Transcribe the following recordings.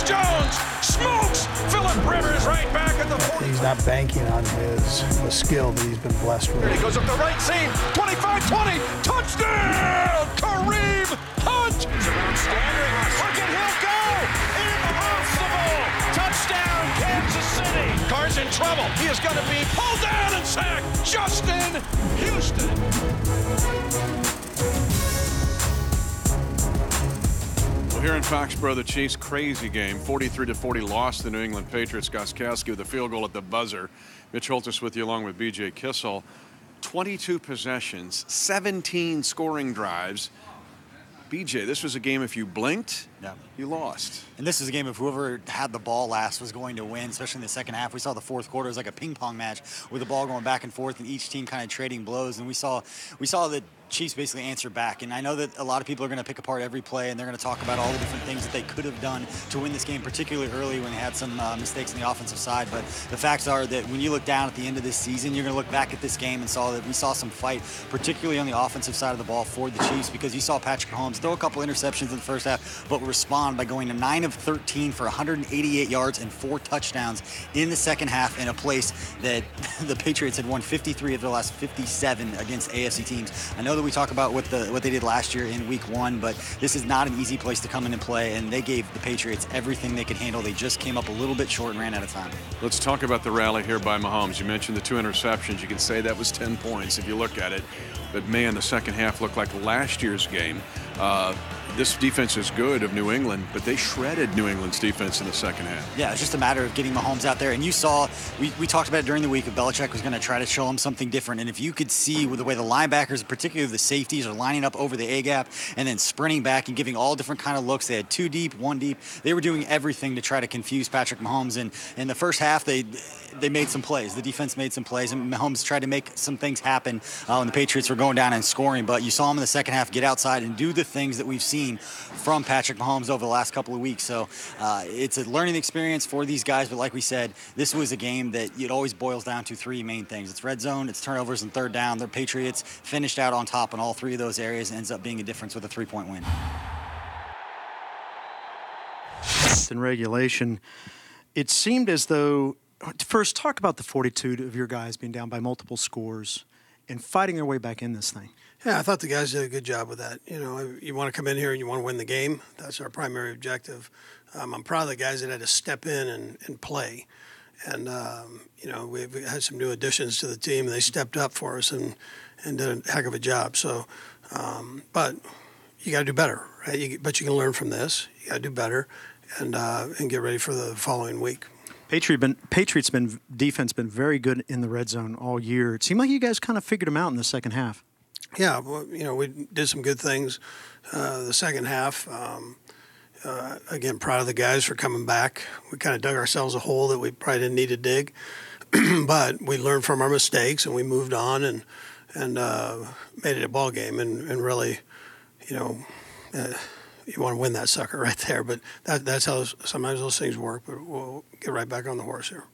Chris Jones smokes Phillip Rivers right back at the 40. He's not banking on the skill that he's been blessed with. He goes up the right seam, 25-20, touchdown, Kareem Hunt. He's around Standard, look at him go, impossible, touchdown, Kansas City. Carr's in trouble, he is going to be pulled down and sacked, Justin Houston. Here in Foxborough, the Chiefs' crazy game, 43-40 loss to the New England Patriots. Gostkowski with a field goal at the buzzer. Mitch Holthus with you along with B.J. Kissel. 22 possessions, 17 scoring drives. B.J., this was a game if you blinked, you lost. And this is a game if whoever had the ball last was going to win, especially in the second half. We saw the fourth quarter was like a ping pong match with the ball going back and forth and each team kind of trading blows. And we saw the Chiefs basically answer back. And I know that a lot of people are going to pick apart every play and they're going to talk about all the different things that they could have done to win this game, particularly early when they had some mistakes on the offensive side. But the facts are that when you look down at the end of this season, you're going to look back at this game and saw that we saw some fight, particularly on the offensive side of the ball for the Chiefs, because you saw Patrick Mahomes throw a couple interceptions in the first half, but respond by going to 9 of 13 for 188 yards and 4 touchdowns in the second half in a place that the Patriots had won 53 of their last 57 against AFC teams. I know that we talk about what they did last year in week 1, but this is not an easy place to come in and play, and they gave the Patriots everything they could handle. They just came up a little bit short and ran out of time. Let's talk about the rally here by Mahomes. You mentioned the 2 interceptions. You can say that was 10 points if you look at it. But, man, the second half looked like last year's game. This defense is good of New England, but they shredded New England's defense in the second half. Yeah, it's just a matter of getting Mahomes out there. And you saw, we talked about it during the week, if Belichick was going to try to show him something different. And if you could see with the way the linebackers, particularly the safeties, are lining up over the A-gap and then sprinting back and giving all different kind of looks. They had 2 deep, 1 deep. They were doing everything to try to confuse Patrick Mahomes. And in the first half, they made some plays. The defense made some plays, and Mahomes tried to make some things happen when the Patriots were going down and scoring. But you saw him in the second half get outside and do the things that we've seen from Patrick Mahomes over the last couple of weeks. So it's a learning experience for these guys. But like we said, this was a game that it always boils down to 3 main things. It's red zone, it's turnovers, and third down. The Patriots finished out on top in all 3 of those areas and ends up being a difference with a 3-point win. In regulation, it seemed as though, first, talk about the fortitude of your guys being down by multiple scores and fighting their way back in this thing. Yeah, I thought the guys did a good job with that. You know, you want to come in here and you want to win the game. That's our primary objective. I'm proud of the guys that had to step in and play. And, you know, we've had some new additions to the team, and they stepped up for us and did a heck of a job. So, but you got to do better, right? But you can learn from this. You got to do better and get ready for the following week. Patriots defense been very good in the red zone all year. It seemed like you guys kind of figured them out in the second half. Yeah, well, you know, we did some good things the second half. Again, proud of the guys for coming back. We kind of dug ourselves a hole that we probably didn't need to dig, but we learned from our mistakes and we moved on and made it a ball game and really, you know, you want to win that sucker right there. But that's how sometimes those things work. But we'll get right back on the horse here.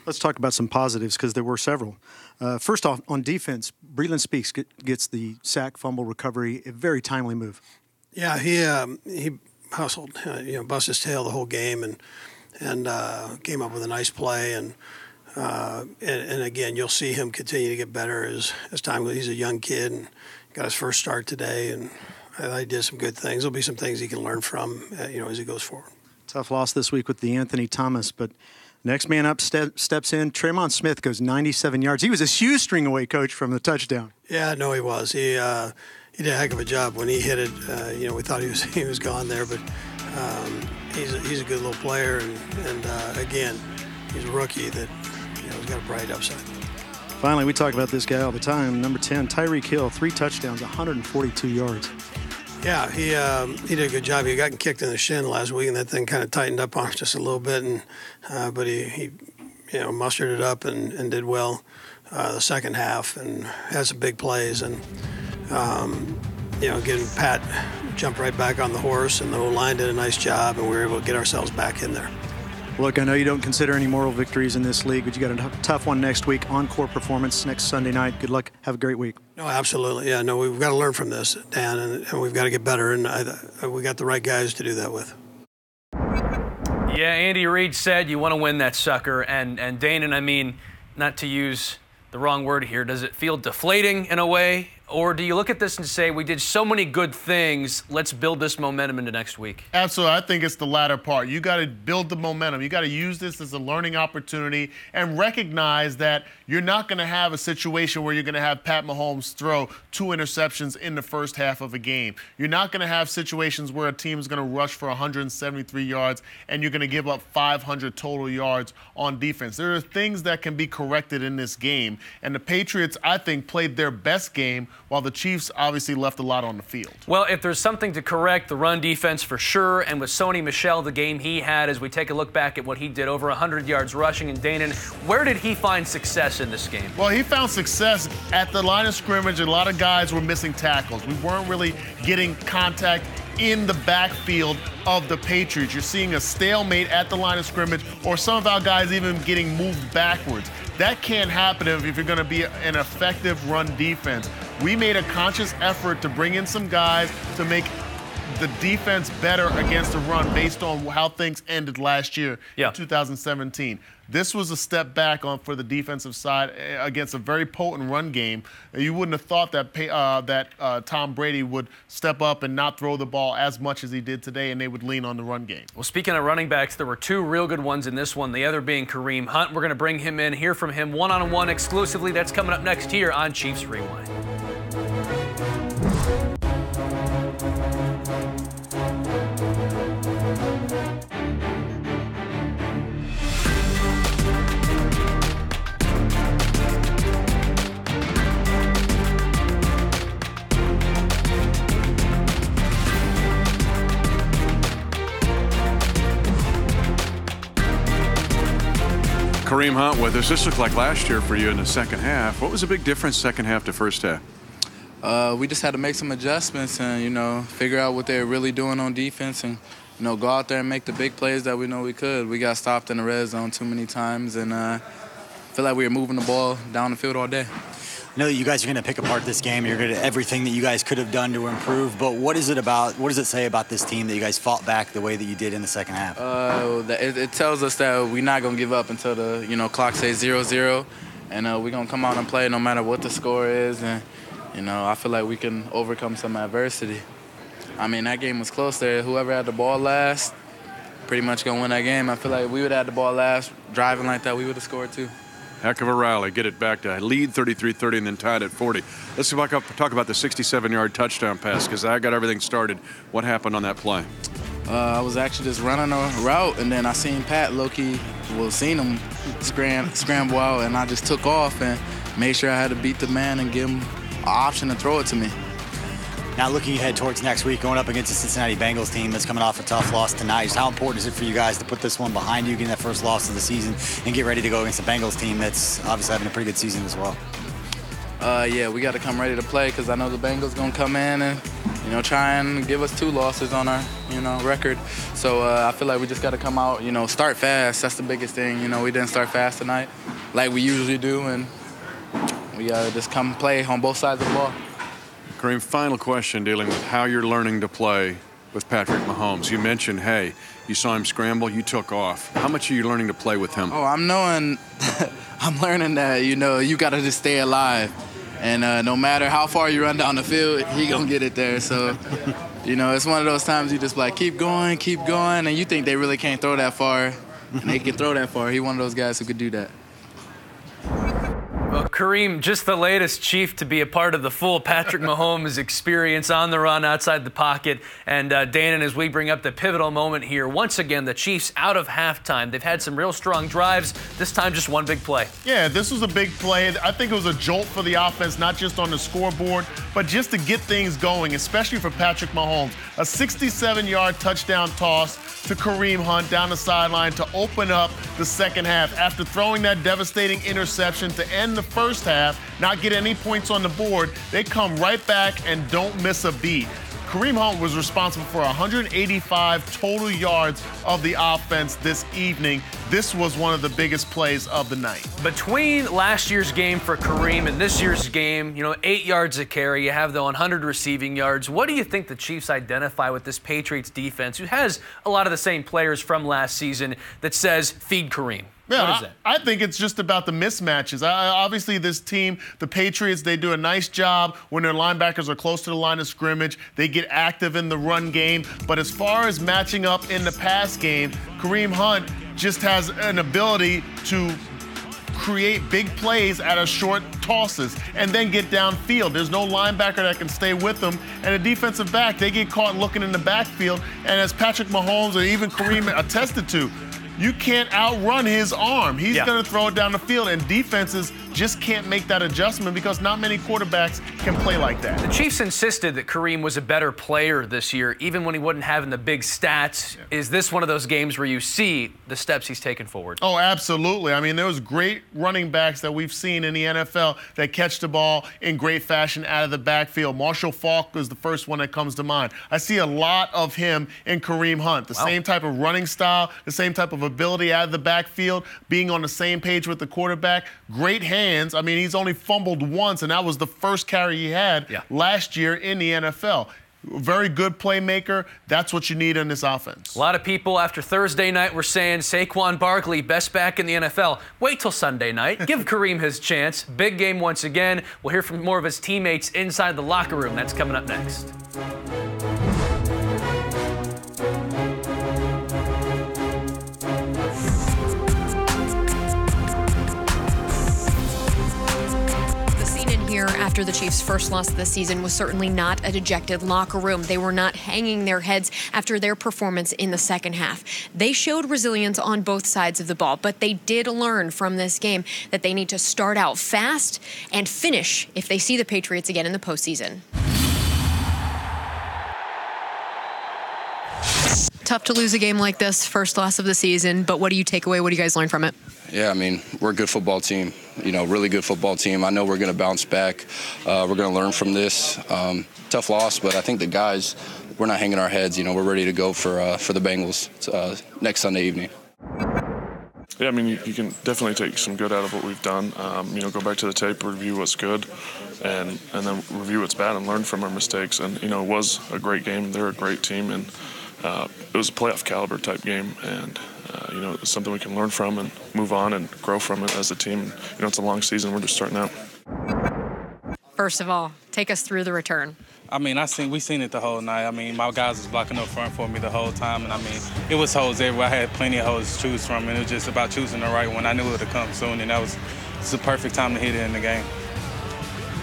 Let's talk about some positives because there were several. First off, on defense, Breeland Speaks gets the sack, fumble, recovery, a very timely move. Yeah, he hustled, bust his tail the whole game and came up with a nice play. And again, you'll see him continue to get better as time goes. He's a young kid and got his first start today, and I did some good things. There'll be some things he can learn from, as he goes forward. Tough loss this week with the Anthony Thomas, but next man up steps in. Tremon Smith goes 97 yards. He was a shoestring away, Coach, from the touchdown. Yeah, no, he was. He did a heck of a job when he hit it. We thought he was gone there, but he's a good little player, and again, he's a rookie that has got a bright upside. Finally, we talk about this guy all the time. Number 10, Tyreek Hill, 3 touchdowns, 142 yards. Yeah, he did a good job. He got kicked in the shin last week, and that thing kind of tightened up on him just a little bit. And but he mustered it up and did well the second half and had some big plays. And getting Pat jumped right back on the horse, and the whole line did a nice job, and we were able to get ourselves back in there. Look, I know you don't consider any moral victories in this league, but you got a tough one next week. Encore performance next Sunday night. Good luck. Have a great week. No, absolutely. Yeah, no, we've got to learn from this, Dan, and we've got to get better, and we got the right guys to do that with. Yeah, Andy Reid said you want to win that sucker. And Danon, I mean, not to use the wrong word here, does it feel deflating in a way? Or do you look at this and say, we did so many good things, let's build this momentum into next week? Absolutely. I think it's the latter part. You got to build the momentum. You got to use this as a learning opportunity and recognize that you're not going to have a situation where you're going to have Pat Mahomes throw 2 interceptions in the first half of a game. You're not going to have situations where a team is going to rush for 173 yards and you're going to give up 500 total yards on defense. There are things that can be corrected in this game. And the Patriots, I think, played their best game, while the Chiefs obviously left a lot on the field. Well, if there's something to correct, the run defense for sure, and with Sony Michel, the game he had, as we take a look back at what he did, over 100 yards rushing. And Danon, where did he find success in this game? Well, he found success at the line of scrimmage. A lot of guys were missing tackles. We weren't really getting contact in the backfield of the Patriots. You're seeing a stalemate at the line of scrimmage, or some of our guys even getting moved backwards. That can't happen if you're going to be an effective run defense. We made a conscious effort to bring in some guys to make the defense better against the run based on how things ended last year in 2017. This was a step back for the defensive side against a very potent run game. You wouldn't have thought that Tom Brady would step up and not throw the ball as much as he did today, and they would lean on the run game. Well, speaking of running backs, there were 2 real good ones in this one, the other being Kareem Hunt. We're going to bring him in, hear from him one-on-one exclusively. That's coming up next here on Chiefs Rewind. Kareem Hunt with us. This looked like last year for you in the second half. What was the big difference second half to first half? We just had to make some adjustments and, figure out what they're really doing on defense and, go out there and make the big plays that we know we could. We got stopped in the red zone too many times and feel like we were moving the ball down the field all day. I know that you guys are going to pick apart this game. You're going to everything that you guys could have done to improve. But what does it say about this team that you guys fought back the way that you did in the second half? It tells us that we're not going to give up until the clock says 0-0, and we're going to come out and play no matter what the score is. And I feel like we can overcome some adversity. I mean, that game was close there. Whoever had the ball last, pretty much going to win that game. I feel like we would have had the ball last, driving like that, we would have scored too. Heck of a rally. Get it back to lead 33-30 and then tied at 40. Let's talk about the 67-yard touchdown pass, because I got everything started. What happened on that play? I was actually just running a route, and then I seen Pat seen him scramble out, and I just took off and made sure I had to beat the man and give him an option to throw it to me. Now looking ahead towards next week, going up against the Cincinnati Bengals team that's coming off a tough loss tonight, just how important is it for you guys to put this one behind you, getting that first loss of the season, and get ready to go against the Bengals team that's obviously having a pretty good season as well? Yeah, we got to come ready to play because I know the Bengals going to come in and, try and give us 2 losses on our, record. So I feel like we just got to come out, start fast. That's the biggest thing. We didn't start fast tonight like we usually do, and we got to just come play on both sides of the ball. Kareem, final question dealing with how you're learning to play with Patrick Mahomes. You mentioned, hey, you saw him scramble, you took off. How much are you learning to play with him? Oh, I'm learning that, you got to just stay alive. And no matter how far you run down the field, he going to get it there. So, it's one of those times you just keep going, and you think they really can't throw that far, and they can throw that far. He's one of those guys who could do that. Well, Kareem, just the latest Chief to be a part of the full Patrick Mahomes experience on the run, outside the pocket. And Danon, as we bring up the pivotal moment here, once again, the Chiefs out of halftime. They've had some real strong drives. This time, just one big play. Yeah, this was a big play. I think it was a jolt for the offense, not just on the scoreboard, but just to get things going, especially for Patrick Mahomes. A 67-yard touchdown toss to Kareem Hunt down the sideline to open up the second half. After throwing that devastating interception to end the first half, not get any points on the board, they come right back and don't miss a beat. Kareem Hunt was responsible for 185 total yards of the offense this evening. this was one of the biggest plays of the night. Between last year's game for Kareem and this year's game, 8 yards a carry, you have the 100 receiving yards. What do you think the Chiefs identify with this Patriots defense, who has a lot of the same players from last season, that says, feed Kareem? Yeah, what is that? I think it's just about the mismatches. Obviously, this team, the Patriots, they do a nice job when their linebackers are close to the line of scrimmage. They get active in the run game. But as far as matching up in the pass game, Kareem Hunt just has an ability to create big plays out of short tosses and then get downfield. There's no linebacker that can stay with them. And a defensive back, they get caught looking in the backfield. And as Patrick Mahomes and even Kareem attested to, you can't outrun his arm. He's going to throw it down the field, and defenses just can't make that adjustment because not many quarterbacks can play like that. The Chiefs insisted that Kareem was a better player this year, even when he wasn't having the big stats. Yeah. Is this one of those games where you see the steps he's taken forward? Oh, absolutely. I mean, there was great running backs that we've seen in the NFL that catch the ball in great fashion out of the backfield. Marshall Faulk is the first one that comes to mind. I see a lot of him in Kareem Hunt. The same type of running style, the same type of ability out of the backfield, being on the same page with the quarterback. Great hands. I mean, he's only fumbled once, and that was the first carry he had last year in the NFL. Very good playmaker. That's what you need in this offense. A lot of people after Thursday night were saying Saquon Barkley, best back in the NFL. Wait till Sunday night. Give Kareem his chance. Big game once again. We'll hear from more of his teammates inside the locker room. That's coming up next. Here after the Chiefs' first loss of the season was certainly not a dejected locker room. They were not hanging their heads after their performance in the second half. They showed resilience on both sides of the ball, but they did learn from this game that they need to start out fast and finish if they see the Patriots again in the postseason. Tough to lose a game like this, first loss of the season, but what do you take away? What do you guys learn from it? Yeah, I mean, we're a good football team, really good football team. I know we're going to bounce back. We're going to learn from this. Tough loss, but I think the guys, we're not hanging our heads. We're ready to go for the Bengals next Sunday evening. Yeah, I mean, you can definitely take some good out of what we've done. Go back to the tape, review what's good, and then review what's bad and learn from our mistakes. And, it was a great game. They're a great team, and it was a playoff caliber type game. And, it's something we can learn from and move on and grow from it as a team. It's a long season. We're just starting out. First of all, take us through the return. I mean, we seen it the whole night. I mean, my guys was blocking up front for me the whole time, and I mean, it was holes everywhere. I had plenty of holes to choose from, and it was just about choosing the right one. I knew it would come soon, and it's the perfect time to hit it in the game.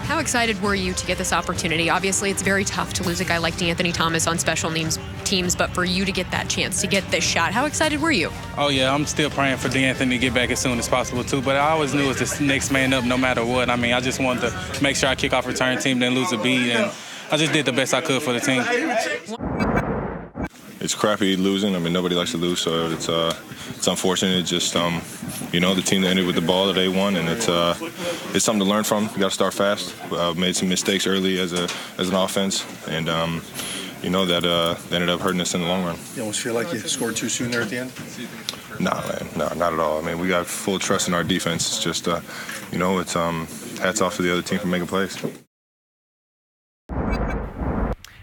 How excited were you to get this opportunity? Obviously, it's very tough to lose a guy like DeAnthony Thomas on special teams, but for you to get that chance, to get this shot, how excited were you? Oh, yeah, I'm still praying for DeAnthony to get back as soon as possible, too, but I always knew it was the next man up no matter what. I mean, I just wanted to make sure I kick off return team, then lose a beat, and I just did the best I could for the team. It's crappy losing. I mean, nobody likes to lose, so it's unfortunate. It's just, the team that ended with the ball that they won, and it's something to learn from. You got to start fast. Made some mistakes early as an offense, and that ended up hurting us in the long run. You almost feel like you scored too soon there at the end? Nah, man, no, not at all. I mean, we got full trust in our defense. It's just, it's hats off to the other team for making plays.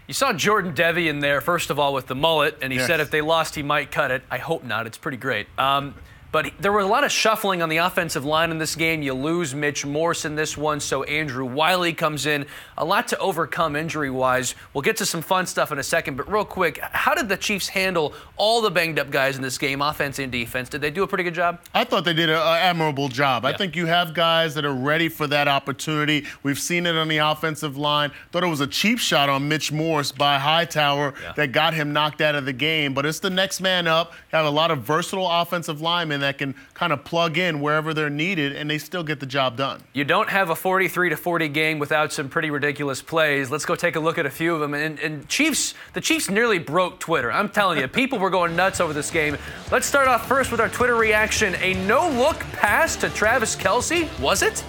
You saw Jordan Devey in there, first of all, with the mullet, and he said if they lost, he might cut it. I hope not. It's pretty great. But there was a lot of shuffling on the offensive line in this game. You lose Mitch Morse in this one, so Andrew Wiley comes in. A lot to overcome injury-wise. We'll get to some fun stuff in a second, but real quick, how did the Chiefs handle all the banged-up guys in this game, offense and defense? Did they do a pretty good job? I thought they did an admirable job. I think you have guys that are ready for that opportunity. We've seen it on the offensive line. Thought it was a cheap shot on Mitch Morse by Hightower that got him knocked out of the game, but it's the next man up. You have a lot of versatile offensive linemen that can kind of plug in wherever they're needed, and they still get the job done. You don't have a 43-40 game without some pretty ridiculous plays. Let's go take a look at a few of them. And the Chiefs nearly broke Twitter. I'm telling you, people were going nuts over this game. Let's start off first with our Twitter reaction. A no-look pass to Travis Kelce, was it?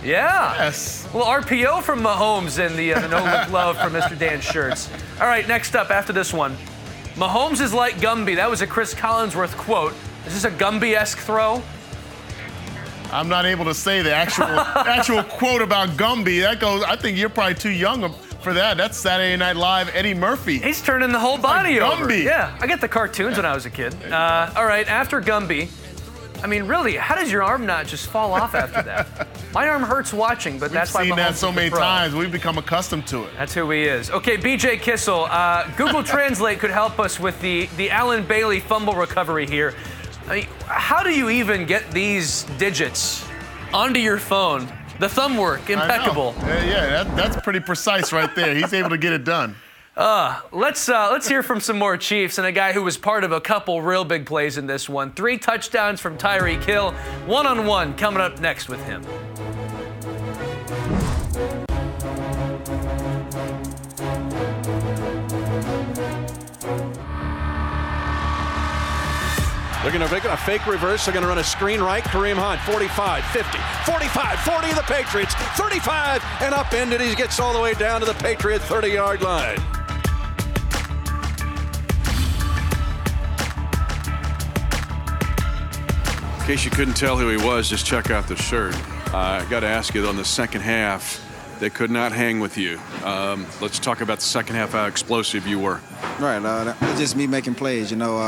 Yeah. Yes. A little RPO from Mahomes and the no-look love from Mr. Dan Shirts. All right, next up after this one. Mahomes is like Gumby. That was a Chris Collinsworth quote. Is this a Gumby-esque throw? I'm not able to say the actual quote about Gumby. That goes, I think you're probably too young for that. That's Saturday Night Live Eddie Murphy. He's turning the whole body over. Gumby. Yeah, I get the cartoons when I was a kid. All right, after Gumby, I mean, really, how does your arm not just fall off after that? My arm hurts watching, but that's why We've seen that so many pro. times. We've become accustomed to it. That's who he is. Okay, BJ Kissel, Google Translate could help us with the Alan Bailey fumble recovery here. I mean, how do you even get these digits onto your phone? The thumb work, impeccable. Yeah, that's pretty precise right there. He's able to get it done. Let's hear from some more Chiefs and a guy who was part of a couple real big plays in this one. 3 touchdowns from Tyreek Hill. One-on-one coming up next with him. They're going to fake reverse. They're going to run a screen right. Kareem Hunt, 45, 50, 45, 40 of the Patriots, 35, and upended. He gets all the way down to the Patriot 30-yard line. In case you couldn't tell who he was, just check out the shirt. I got to ask you, though, in the second half, they could not hang with you. Let's talk about the second half, how explosive you were. Right, that was just me making plays. You know,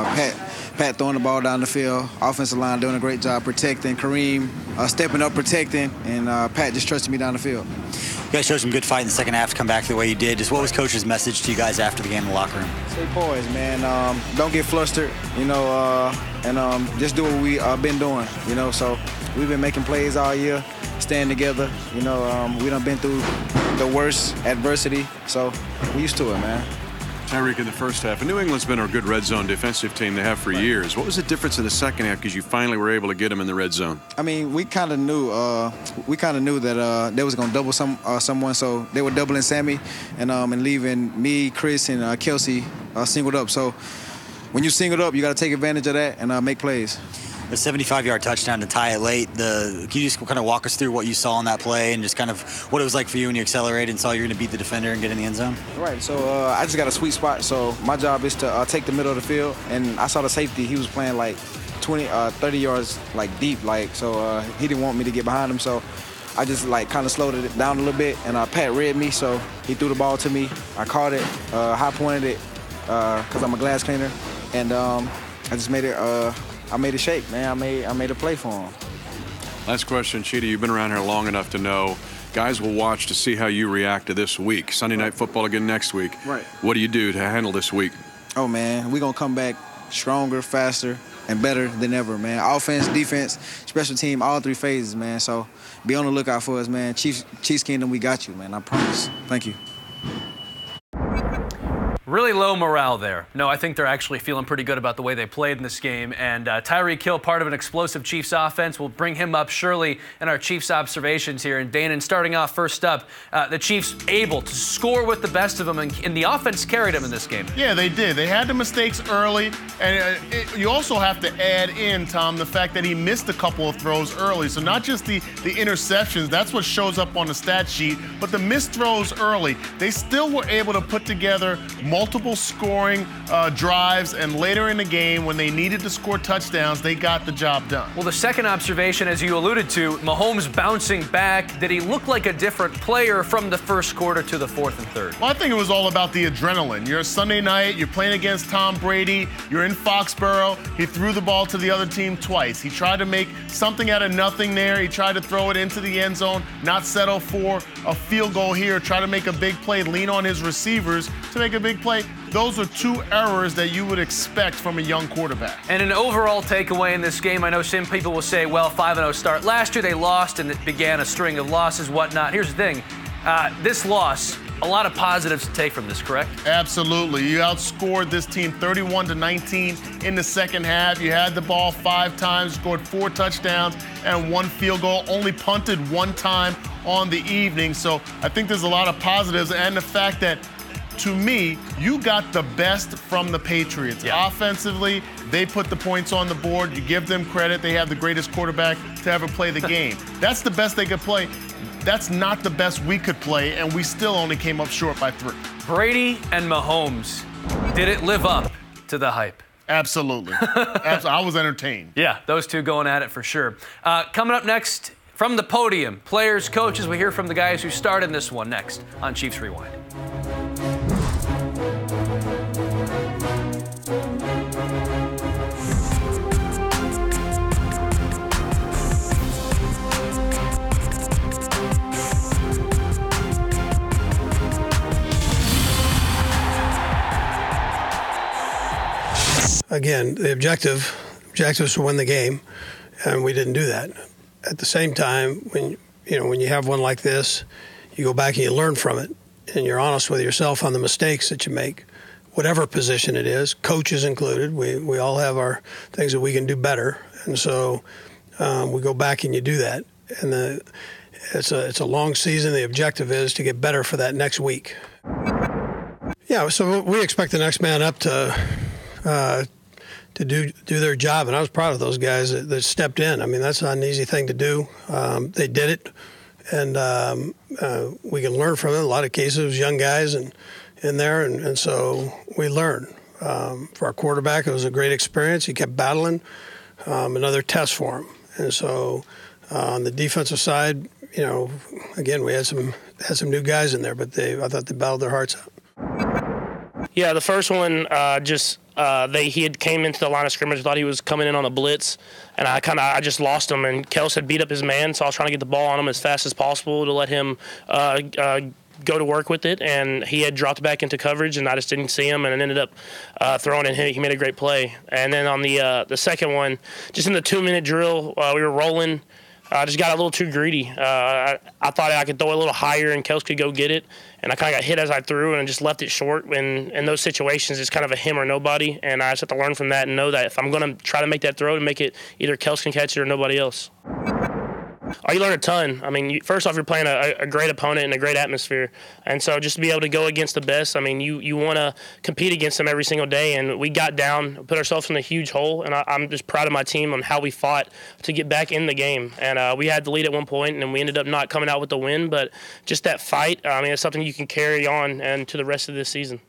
Pat throwing the ball down the field, offensive line doing a great job protecting, Kareem stepping up protecting, and Pat just trusting me down the field. You guys showed some good fight in the second half to come back the way you did. Just what was Coach's message to you guys after the game in the locker room? Stay poised, man. Don't get flustered, you know, and just do what we been doing, you know. So we've been making plays all year, staying together. You know, we done been through the worst adversity, so we used to it, man. Tyreek in the first half. And New England's been a good red zone defensive team they have for years. What was the difference in the second half because you finally were able to get them in the red zone? I mean, we kind of knew that they was going to double someone, so they were doubling Sammy and leaving me, Chris, and Kelsey singled up. So when you singled up, you got to take advantage of that and make plays. The 75-yard touchdown to tie it late. Can you just kind of walk us through what you saw on that play and just kind of what it was like for you when you accelerated and saw you're going to beat the defender and get in the end zone? Right. So I just got a sweet spot. So my job is to take the middle of the field, and I saw the safety. He was playing like 30 yards like deep, like so. He didn't want me to get behind him, so I just like kind of slowed it down a little bit, and Pat read me, so he threw the ball to me. I caught it, high pointed it, because I'm a glass cleaner, and I just made it. I made it shake, man. I made a play for him. Last question, Cheetah. You've been around here long enough to know guys will watch to see how you react to this week. Sunday Night Football again next week. Right. What do you do to handle this week? Oh, man, we're going to come back stronger, faster, and better than ever, man. Offense, defense, special team, all 3 phases, man. So be on the lookout for us, man. Chiefs Kingdom, we got you, man. I promise. Thank you. Really low morale there. No, I think they're actually feeling pretty good about the way they played in this game. And Tyreek Hill, part of an explosive Chiefs offense, will bring him up surely in our Chiefs observations here. And Danon, starting off first up, the Chiefs able to score with the best of them, and the offense carried them in this game. Yeah, they did. They had the mistakes early, and you also have to add in, Tom, the fact that he missed a couple of throws early. So not just the interceptions, that's what shows up on the stat sheet, but the missed throws early. They still were able to put together multiple scoring drives, and later in the game, when they needed to score touchdowns, they got the job done. Well, the second observation, as you alluded to, Mahomes bouncing back. Did he look like a different player from the first quarter to the fourth and third? Well, I think it was all about the adrenaline. You're a Sunday night, you're playing against Tom Brady, you're in Foxborough. He threw the ball to the other team twice. He tried to make something out of nothing there. He tried to throw it into the end zone, not settle for a field goal here, try to make a big play, lean on his receivers to make a big play. Those are 2 errors that you would expect from a young quarterback. And an overall takeaway in this game, I know some people will say, well, 5-0 start. Last year they lost and it began a string of losses, whatnot. Here's the thing. This loss, a lot of positives to take from this, correct? Absolutely. You outscored this team 31-19 in the second half. You had the ball 5 times, scored 4 touchdowns and 1 field goal, only punted 1 time on the evening. So I think there's a lot of positives, and the fact that, to me, you got the best from the Patriots. Yeah. Offensively, they put the points on the board. You give them credit. They have the greatest quarterback to ever play the game. That's the best they could play. That's not the best we could play, and we still only came up short by 3. Brady and Mahomes, did it live up to the hype? Absolutely. I was entertained. Yeah, those two going at it for sure. Coming up next, from the podium, players, coaches, we hear from the guys who started this one next on Chiefs Rewind. Again, the objective is to win the game, and we didn't do that. At the same time, when you have one like this, you go back and you learn from it, and you're honest with yourself on the mistakes that you make, whatever position it is, coaches included. We all have our things that we can do better, and so we go back and you do that. And it's a long season. The objective is to get better for that next week. Yeah, so we expect the next man up to do their job, and I was proud of those guys that stepped in. I mean, that's not an easy thing to do. They did it, and we can learn from it. In a lot of cases, it was young guys in there, and so we learn. For our quarterback, it was a great experience. He kept battling, another test for him. And so on the defensive side, again, we had some new guys in there, but I thought they battled their hearts out. Yeah, the first one he had came into the line of scrimmage, thought he was coming in on a blitz, and I just lost him. And Kels had beat up his man, so I was trying to get the ball on him as fast as possible to let him go to work with it. And he had dropped back into coverage, and I just didn't see him, and it ended up throwing it. He made a great play. And then on the second one, just in the 2-minute drill, we were rolling. I just got a little too greedy. I thought I could throw it a little higher and Kels could go get it. And I kind of got hit as I threw and just left it short. And in those situations, it's kind of a him or nobody. And I just have to learn from that and know that if I'm going to try to make that throw, to make it either Kels can catch it or nobody else. Oh, you learn a ton. I mean, first off, you're playing a great opponent in a great atmosphere. And so just to be able to go against the best, I mean, you want to compete against them every single day. And we got down, put ourselves in a huge hole. And I'm just proud of my team on how we fought to get back in the game. And we had the lead at one point, and then we ended up not coming out with the win. But just that fight, I mean, it's something you can carry on and to the rest of this season.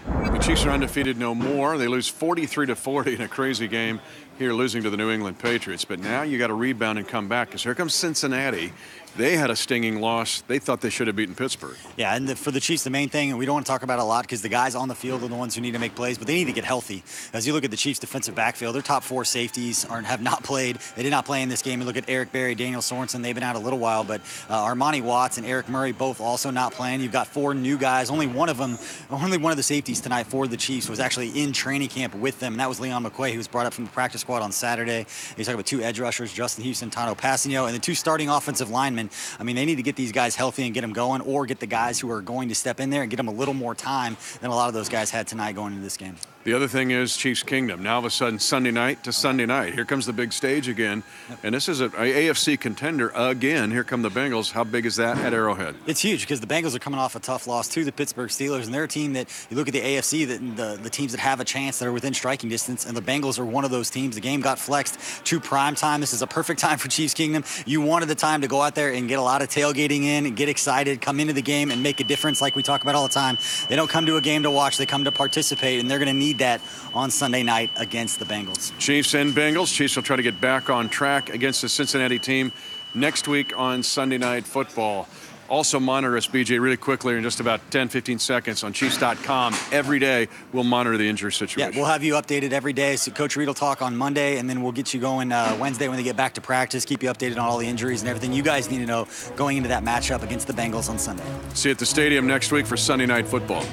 The Chiefs are undefeated no more. They lose 43-40 in a crazy game here, losing to the New England Patriots. But now you got to rebound and come back, because here comes Cincinnati. They had a stinging loss. They thought they should have beaten Pittsburgh. Yeah, and for the Chiefs, the main thing, and we don't want to talk about it a lot because the guys on the field are the ones who need to make plays, but they need to get healthy. As you look at the Chiefs' defensive backfield, their top 4 safeties have not played. They did not play in this game. You look at Eric Berry, Daniel Sorensen, they've been out a little while, but Armani Watts and Eric Murray both also not playing. You've got 4 new guys. Only one of the safeties tonight for the Chiefs was actually in training camp with them, and that was Leon McQuay, who was brought up from the practice squad on Saturday. He's talking about 2 edge rushers, Justin Houston, Tano Passanio, and the 2 starting offensive linemen. I mean, they need to get these guys healthy and get them going, or get the guys who are going to step in there and get them a little more time than a lot of those guys had tonight going into this game. The other thing is Chiefs Kingdom. Now, all of a sudden, Sunday night to Sunday night. Here comes the big stage again. Yep. And this is an AFC contender again. Here come the Bengals. How big is that at Arrowhead? It's huge because the Bengals are coming off a tough loss to the Pittsburgh Steelers. And they're a team that, you look at the AFC, the teams that have a chance that are within striking distance. And the Bengals are one of those teams. The game got flexed to prime time. This is a perfect time for Chiefs Kingdom. You wanted the time to go out there and get a lot of tailgating in and get excited, come into the game and make a difference like we talk about all the time. They don't come to a game to watch. They come to participate. And they're going to need that on Sunday night against the Bengals. Chiefs and Bengals. Chiefs will try to get back on track against the Cincinnati team next week on Sunday Night Football. Also monitor us, BJ, really quickly in just about 10, 15 seconds on Chiefs.com. Every day we'll monitor the injury situation. Yeah, we'll have you updated every day. So Coach Reed will talk on Monday, and then we'll get you going Wednesday when they get back to practice, keep you updated on all the injuries and everything you guys need to know going into that matchup against the Bengals on Sunday. See you at the stadium next week for Sunday Night Football.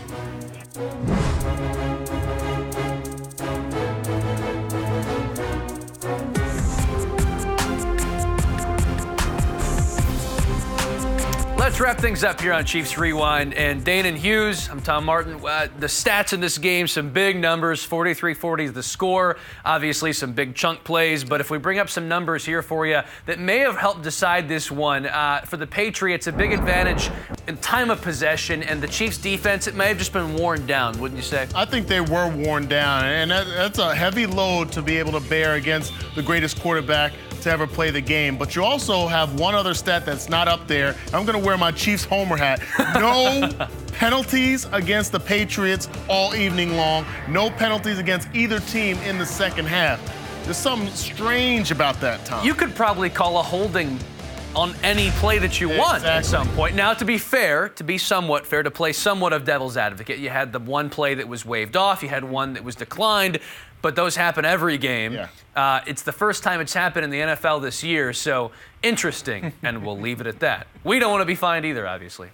Let's wrap things up here on Chiefs Rewind. And Dane and Hughes, I'm Tom Martin. The stats in this game, some big numbers, 43-40 the score. Obviously some big chunk plays. But if we bring up some numbers here for you that may have helped decide this one. For the Patriots, a big advantage in time of possession. And the Chiefs defense, it may have just been worn down, wouldn't you say? I think they were worn down. And that's a heavy load to be able to bear against the greatest quarterback to ever play the game. But you also have one other stat that's not up there. I'm going to wear my Chiefs homer hat. No penalties against the Patriots all evening long. No penalties against either team in the second half. There's something strange about that, Tom. You could probably call a holding on any play that you want at some point. Now, to be fair, to be somewhat fair, to play somewhat of devil's advocate, you had the one play that was waved off, you had one that was declined, but those happen every game. Yeah. It's the first time it's happened in the NFL this year, so interesting, and we'll leave it at that. We don't want to be fined either, obviously.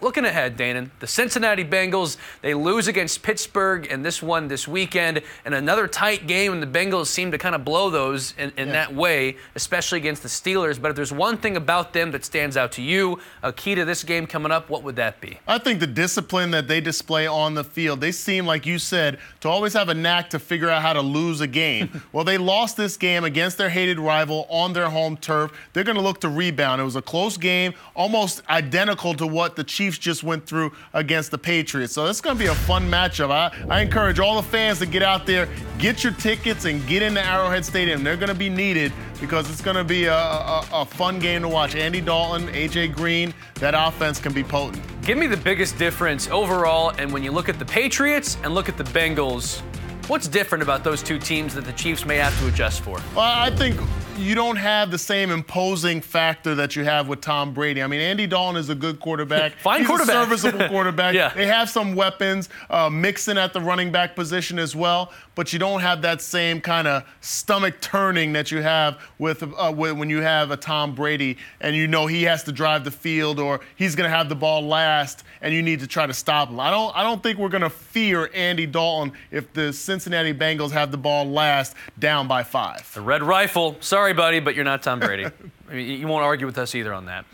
Looking ahead, Danon, the Cincinnati Bengals, they lose against Pittsburgh and this one this weekend, and another tight game, and the Bengals seem to kind of blow those in that way, especially against the Steelers. But if there's one thing about them that stands out to you, a key to this game coming up, what would that be? I think the discipline that they display on the field. They seem, like you said, to always have a knack to figure out how to lose a game. Well, they lost this game against their hated rival on their home turf. They're going to look to rebound. It was a close game, almost identical to what the Chiefs just went through against the Patriots. So it's going to be a fun matchup. I encourage all the fans to get out there, get your tickets, and get into Arrowhead Stadium. They're going to be needed because it's going to be a fun game to watch. Andy Dalton, A.J. Green, that offense can be potent. Give me the biggest difference overall, and when you look at the Patriots and look at the Bengals, what's different about those two teams that the Chiefs may have to adjust for? Well, I think you don't have the same imposing factor that you have with Tom Brady. I mean, Andy Dalton is a good quarterback. He's a serviceable quarterback. Yeah. They have some weapons, Mixon at the running back position as well, but you don't have that same kind of stomach turning that you have with when you have a Tom Brady and you know he has to drive the field or he's going to have the ball last and you need to try to stop him. I don't think we're going to fear Andy Dalton if the Cincinnati Bengals have the ball last down by 5. The Red Rifle. Sorry, buddy, but you're not Tom Brady. I mean, you won't argue with us either on that.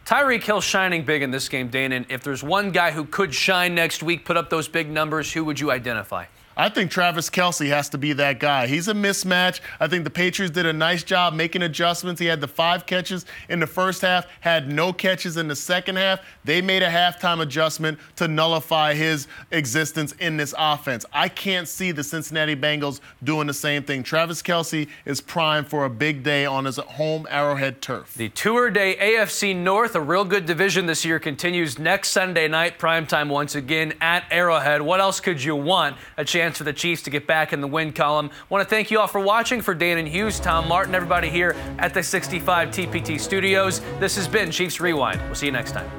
Tyreek Hill shining big in this game, Danon. If there's one guy who could shine next week, put up those big numbers, who would you identify? I think Travis Kelce has to be that guy. He's a mismatch. I think the Patriots did a nice job making adjustments. He had the 5 catches in the first half, had no catches in the second half. They made a halftime adjustment to nullify his existence in this offense. I can't see the Cincinnati Bengals doing the same thing. Travis Kelce is primed for a big day on his home Arrowhead turf. The two-day AFC North, a real good division this year, continues next Sunday night, primetime once again at Arrowhead. What else could you want? A chance for the Chiefs to get back in the win column. Want to thank you all for watching. For Danon Hughes, Tom Martin, everybody here at the 65 TPT studios, this has been Chiefs Rewind. We'll see you next time.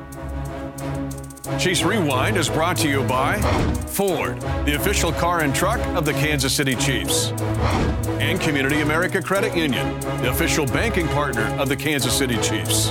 Chiefs Rewind is brought to you by Ford, the official car and truck of the Kansas City Chiefs, and Community America Credit Union, the official banking partner of the Kansas City Chiefs.